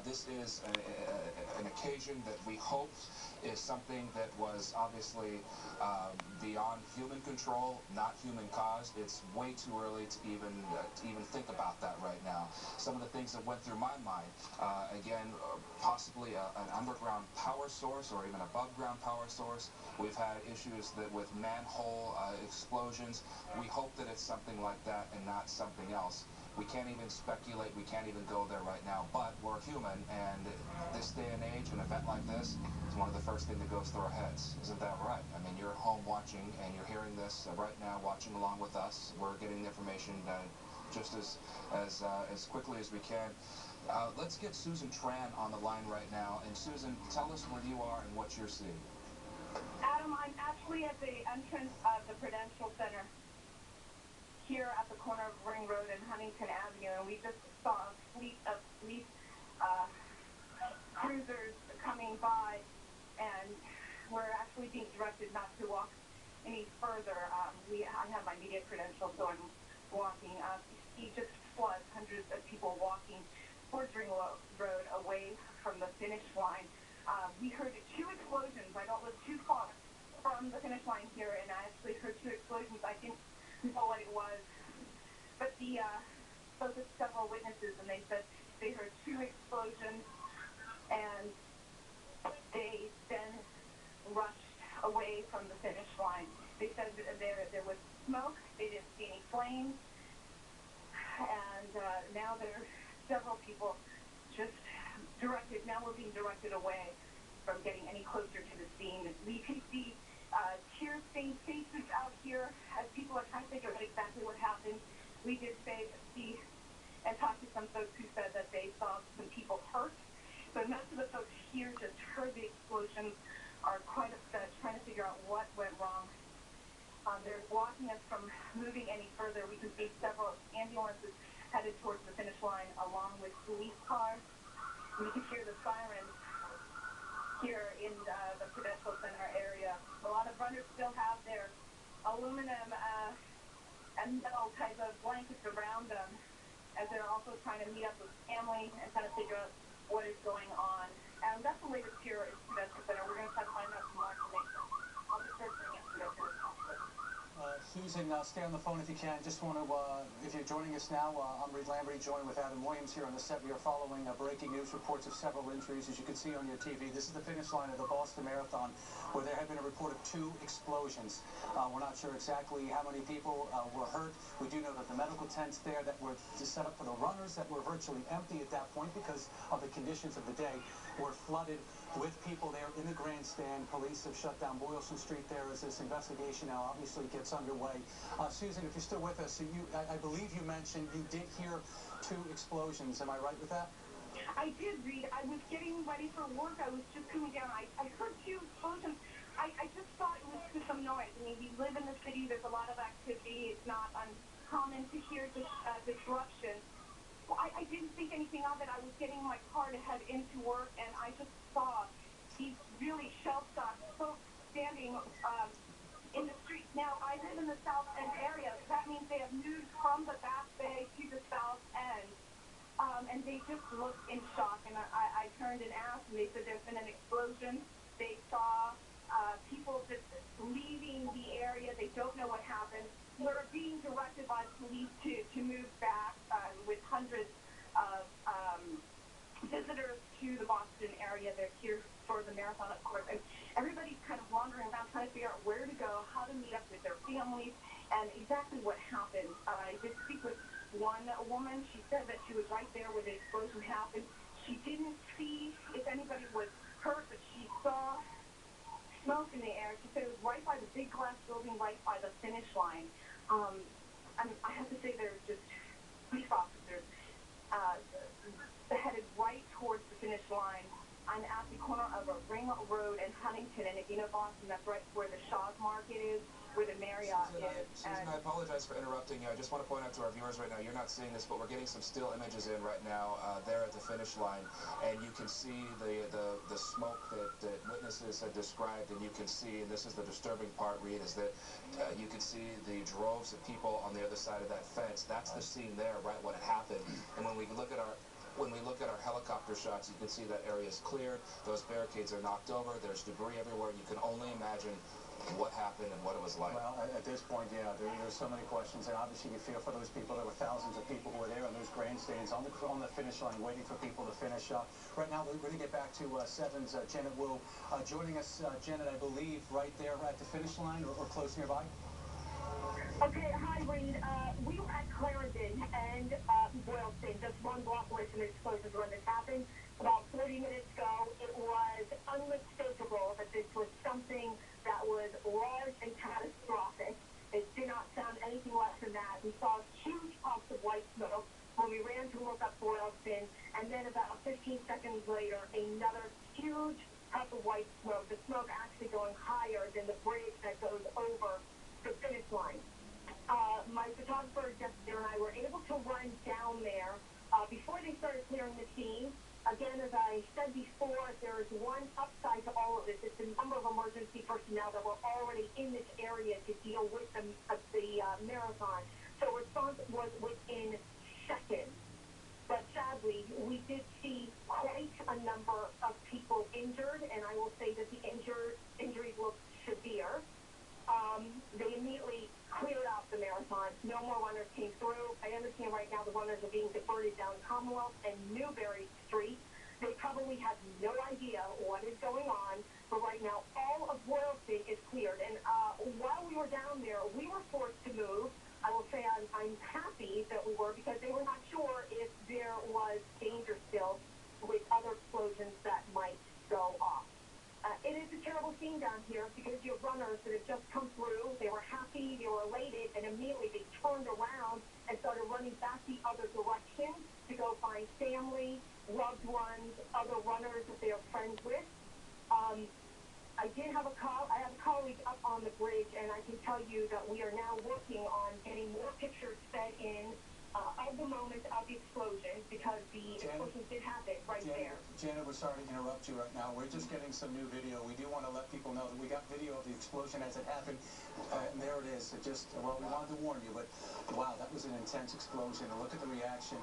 This is an occasion that we hope is something that was obviously beyond human control, not human caused. It's way too early to even think about that right now. Some of the things that went through my mind, again, possibly an underground power source or even above ground power source. We've had issues with manhole explosions. We hope that it's something like that and not something else. We can't even speculate, we can't even go there right now, but we're human, and this day and age, an event like this is one of the first things that goes through our heads. Isn't that right? I mean, you're at home watching, and you're hearing this right now, watching along with us. We're getting the information just as quickly as we can. Let's get Susan Tran on the line right now. And Susan, tell us where you are and what you're seeing. Adam, I'm actually at the entrance of the Prudential Center here at the corner of Ring Road and Huntington Avenue, and we just saw a fleet of police cruisers coming by, and we're actually being directed not to walk any further. I have my media credentials, so I'm walking. He just floods hundreds of people walking towards Ring Road away from the finish line. We heard 2 explosions. I don't live too far from the finish line here, and I actually heard 2 explosions. I didn't know what it was, but spoke with several witnesses, and they said they heard 2 explosions, and they then rushed away from the finish line. They said that there was smoke, they didn't see any flames, and now there are several people just directed. Now we're being directed away from getting any closer to the scene. We can see tear-stained faces out here as people are trying to figure out exactly what happened. We did see and talk to some folks who said that they saw some people hurt, but most of the folks here just heard the explosions, are quite upset, trying to figure out what went wrong. They're blocking us from moving any further. We can see several ambulances headed towards the finish line along with police cars. We can hear the sirens here in the Prudential Center area. A lot of runners still have their aluminum and metal type of blankets around them, as they're also trying to meet up with family and trying to figure out what is going on. And that's the latest here at Prudential Center. We're going to try to find out some more information. I'll be sure to bring it to you as soon as possible. Susan, stay on the phone if you can. Just want to, if you're joining us now, I'm Reed Lamberty, joined with Adam Williams here on the set. We are following breaking news reports of several injuries, as you can see on your TV. This is the finish line of the Boston Marathon, where there had been a report of 2 explosions. We're not sure exactly how many people were hurt. We do know that the medical tents there that were set up for the runners that were virtually empty at that point because of the conditions of the day were flooded with people there in the grandstand. Police have shut down Boylston Street there as this investigation now obviously gets underway. Susan, if you're still with us, I believe you mentioned you did hear 2 explosions. Am I right with that? I did, Reed. I was getting ready for work. I was just coming down. I heard 2 explosions. I just thought it was just some noise. I mean, we live in the city. There's a lot of activity. It's not uncommon to hear disruption. Well, I didn't think anything of it. I was getting in my car to head into work, and I just saw these really shell-shocked folks standing in the street. Now, I live in the South End area. So that means they have moved from the Back Bay to the South End, and they just looked in shock. And I turned and asked, and they said there's been an explosion. They saw people just leaving the area. They don't know what happened. We're being directed by police to move back with hundreds of visitors to the Boston area. They're here for the marathon, of course. And everybody's kind of wandering around trying to figure out where to go, how to meet up with their families, and exactly what happened. I did speak with one woman. She said that she was right there where the explosion happened. She didn't see if anybody was hurt, but she saw smoke in the air. She said it was right by the big glass building, right by the finish line. I have to say there's just police officers headed right towards the finish line. I'm at the corner of a Ring Road and Huntington, and if you know Boston, that's right where the Shaw's Market is, where the Marriott is. Susan, I apologize for interrupting you. I just want to point out to our viewers right now, you're not seeing this, but we're getting some still images in right now there at the finish line, and you can see the smoke that witnesses had described, and you can see, and this is the disturbing part, Reed, is that you can see the droves of people on the other side of that fence. That's the scene there, right when it happened. And when we look at our helicopter shots, you can see that area is cleared. Those barricades are knocked over. There's debris everywhere. You can only imagine what happened and what it was like. Well, at this point, yeah, there's so many questions, and obviously you feel for those people. There were thousands of people who were there on those grandstands on the finish line, waiting for people to finish. Right now, we're going to get back to Seven's Janet Wu joining us. Janet, I believe, right there at the finish line or close nearby. Okay, hi, Reed. We were at Clarendon and Boylston, just one block away from the explosions when this happened. About 40 minutes ago, it was unmistakable that this was something that was large and catastrophic. It did not sound anything less than that. We saw huge puffs of white smoke when we ran to look up Boylston, and then about 15 seconds later, another huge puff of white smoke, the smoke actually going higher than the bridge that goes over the finish line. My photographer, Jessica, and I were able to run down there before they started clearing the scene. Again, as I said before, there is one upside to all of this. It's the number of emergency personnel that were already in this area to deal with the marathon. So response was within seconds. But sadly, we did see quite a number of people injured, and I will say that the injuries look severe. They immediately cleared out the marathon. No more runners came through. I understand right now the runners are being diverted down Commonwealth and Newberry Street. They probably have no idea what is going on, but right now all of Boylston is cleared. And while we were down there, we were forced to move. I will say I'm happy that we were, because they were not sure if there was danger still with other explosions that might go off. It is a terrible scene down here because you have runners that have just come through. They were happy, they were elated, and immediately they turned around and started running back the other direction to go find family, loved ones, other runners that they are friends with. I have a colleague up on the bridge, and I can tell you that we are now working on getting more pictures fed in of the moment of the explosion, because the explosion did happen right there. Janet, we're sorry to interrupt you right now. We're just getting some new video. We do want to let people know that we got video of the explosion as it happened, and there it is. Well, we wanted to warn you, but wow, that was an intense explosion. And look at the reaction.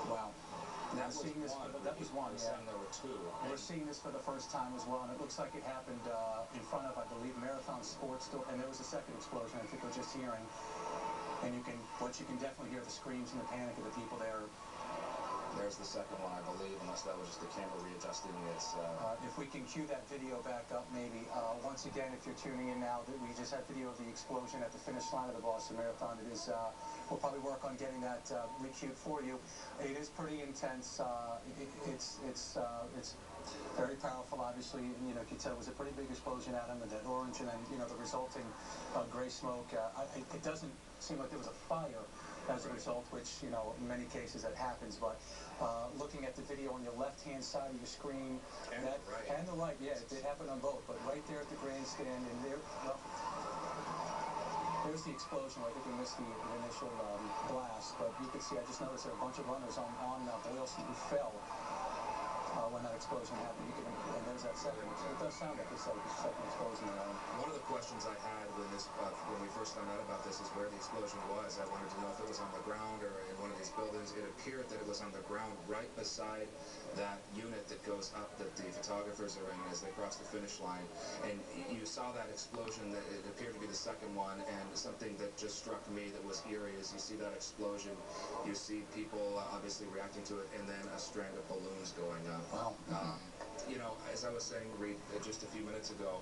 Wow. That was one. That was one, yeah. There were two. We're seeing this for the first time as well, and it looks like it happened in front of, I believe, Marathon Sports Store, and there was a second explosion I think we're just hearing. And you can definitely hear the screams and the panic of the people there. There's the second one, I believe, unless that was just the camera readjusting its... If we can cue that video back up, maybe. Once again, if you're tuning in now, we just had video of the explosion at the finish line of the Boston Marathon. It is, we'll probably work on getting that re-cued for you. It is pretty intense. It's very powerful, obviously. And, you know, you can tell it was a pretty big explosion out in the orange, and then, you know, the resulting gray smoke. It doesn't seem like there was a fire as a result, which, you know, in many cases that happens, but looking at the video on your left-hand side of your screen, and the right, yeah, it happened on both, but right there at the grandstand, and there, well, there's the explosion. I think we missed the initial blast, but you can see, I just noticed there are a bunch of runners on Boylston who fell when that explosion happened. And there's that second. It does sound like it's like a second explosion. One of the questions I had when we first found out about this is where the explosion was. I wanted to know if it was on the ground or in one of these buildings. It appeared that it was on the ground right beside that unit that goes up that the photographers are in as they cross the finish line. And you saw that explosion. That it appeared to be the second one, and something that just struck me that was eerie is you see that explosion, you see people obviously reacting to it, and then a strand of balloons going up. Wow. You know, as I was saying, Reed, just a few minutes ago,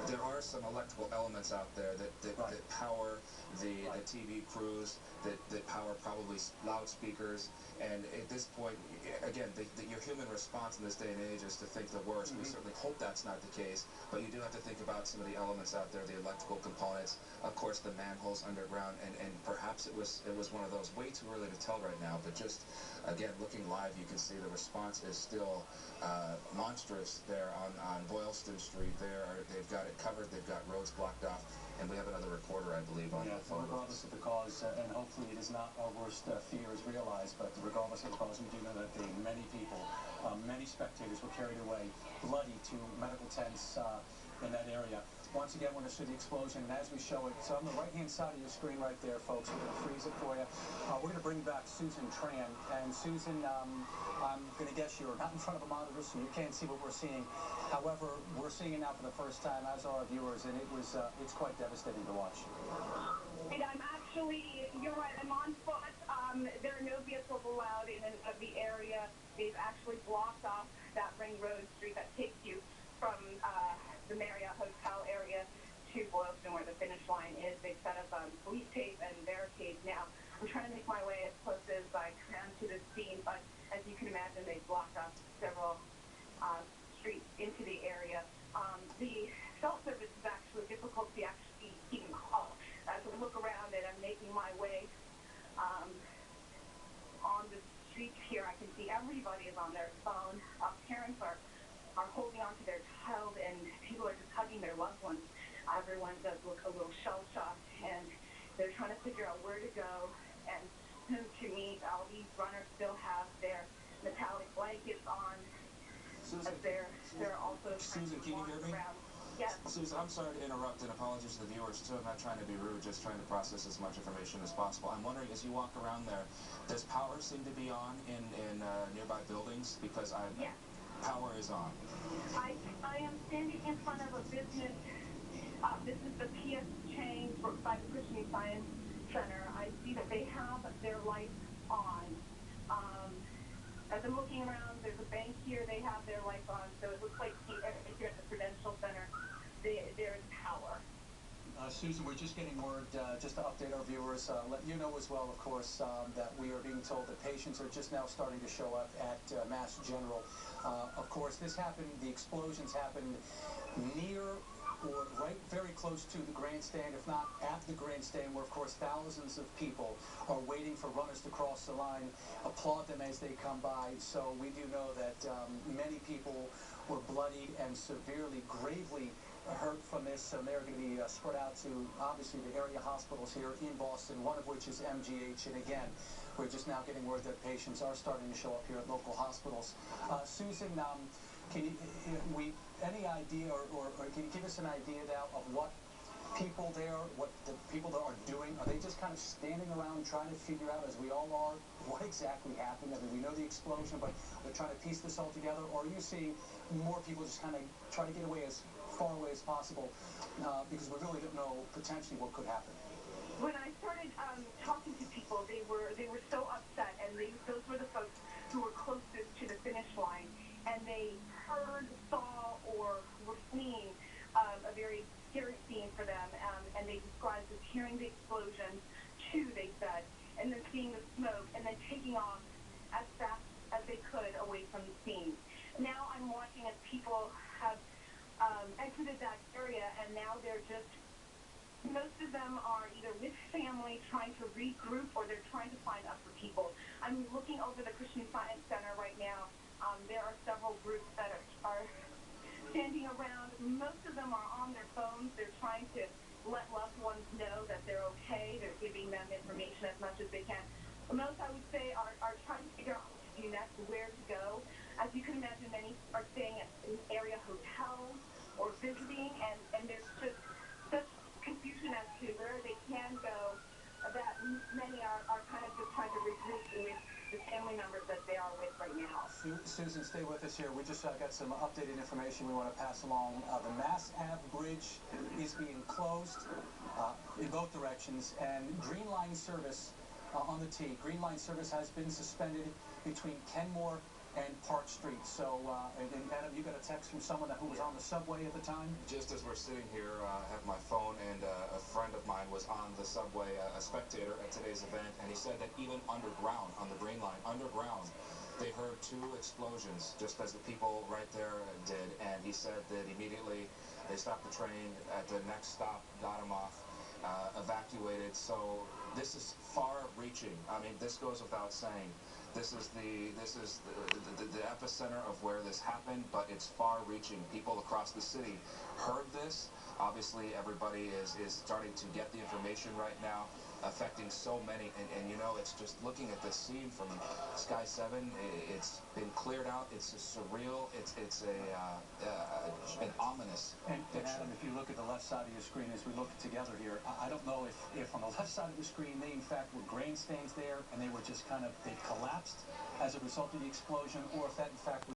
there are some electrical elements out there that power the TV crews, that power probably loudspeakers, and at this point, again, your human response in this day and age is to think the worst. We certainly hope that's not the case, but you do have to think about some of the elements out there, the electrical components, of course, the manholes underground, and perhaps it was one of those. Way too early to tell right now, but just, again, looking live, you can see the response is still monstrous there on Boylston Street. They've got it covered, they've got roads blocked off, and we have another reporter, I believe, on the phone. Regardless of the cause, and hopefully it is not our worst fear is realized, but regardless of the cause, we do know that many people, many spectators were carried away bloody to medical tents in that area. once again, when to see the explosion, and as we show it, so on the right-hand side of your screen right there, folks, we're going to freeze it for you. We're going to bring back Susan Tran, and Susan, I'm going to guess you're not in front of a monitor, so you can't see what we're seeing. However, we're seeing it now for the first time, as are our viewers, and it's quite devastating to watch. And I'm actually, you're right, I'm on foot. There are no vehicles allowed in and out of the area. They've actually blocked off that Ring Road street that takes you from the Marriott Hotel area to Boylston, where the finish line is. They've set up police tape and barricades now. I'm trying to make my way as close as I can to the scene, but as you can imagine, they've blocked off several streets into the area. The cell service is actually difficult to actually even call. As I look around and I'm making my way on the streets here, I can see everybody is on their phone. Parents are holding on to their child, and people are just hugging their loved ones. Everyone does look a little shell-shocked, and they're trying to figure out where to go and who to meet. All these runners still have their metallic blankets on. Susan, they're also Susan, can you hear me? Yes. Susan, I'm sorry to interrupt, and apologies to the viewers too. I'm not trying to be rude, just trying to process as much information as possible. I'm wondering, as you walk around there, does power seem to be on in nearby buildings? Because Yes. Power is on. I am standing in front of a business. This is the PS chain by the Christian Science Center. I see that they have their lights on. As I'm looking around, there's a bank here. They have their lights on. So it looks like here at the Prudential Center, there is power. Susan, we're just getting word, just to update our viewers, let you know as well, of course, that we are being told that patients are just now starting to show up at Mass General. Of course, this happened, the explosions happened near or right very close to the grandstand, if not at the grandstand, where, of course, thousands of people are waiting for runners to cross the line, applaud them as they come by. So we do know that many people were bloodied and severely, gravely hurt from this, and they're going to be spread out to, obviously, the area hospitals here in Boston, one of which is MGH. And again, we're just now getting word that patients are starting to show up here at local hospitals. Susan, can you, any idea, or can you give us an idea now of what people there, what the people there are doing? Are they just kind of standing around trying to figure out, as we all are, what exactly happened? I mean, we know the explosion, but they're trying to piece this all together. Or are you seeing more people just kind of try to get away as far away as possible, because we really don't know potentially what could happen? When I started talking to people, they were so upset, and those were the folks who were closest to the finish line, and they heard, saw, or were seeing a very scary scene for them, and they described as hearing the explosion, they said, and then seeing the smoke, and then taking off as fast as they could away from the scene. Now I'm watching as people have exited that area, and now they're just, most of them are either with family trying to regroup, or they're trying to find other people. I'm looking over the Christian Science Center right now. There are several groups that are standing around. Most of them are on their phones. They're trying to let loved ones know that they're okay. They're giving them information as much as they can. Most, I would say, are trying to figure out what to do next, where to go. As you can imagine, many are staying at area hotels or visiting, and there's just such confusion as to where they can go that many are kind of just trying to regroup with the family members that they are with right now. Susan, stay with us here. We just got some updated information we want to pass along. The Mass Ave Bridge is being closed in both directions, and Green Line service on the T. Green Line service has been suspended between Kenmore and Park Street. So, and Adam, you got a text from someone who was on the subway at the time? Just as we're sitting here, I have my phone, and a friend of mine was on the subway, a spectator at today's event, and he said that even underground, on the Green Line, underground, they heard 2 explosions, just as the people right there did, and he said that immediately they stopped the train at the next stop, got him off, evacuated. So this is far-reaching. I mean, this goes without saying. This is the epicenter of where this happened, but it's far-reaching. People across the city heard this. Obviously, everybody is starting to get the information right now. affecting so many. And you know, it's just looking at this scene from Sky 7. It's been cleared out. It's a surreal. It's an ominous picture. Adam, if you look at the left side of your screen as we look together here, I don't know if on the left side of the screen they in fact were grandstands there and they were just kind of, they collapsed as a result of the explosion, or if that in fact was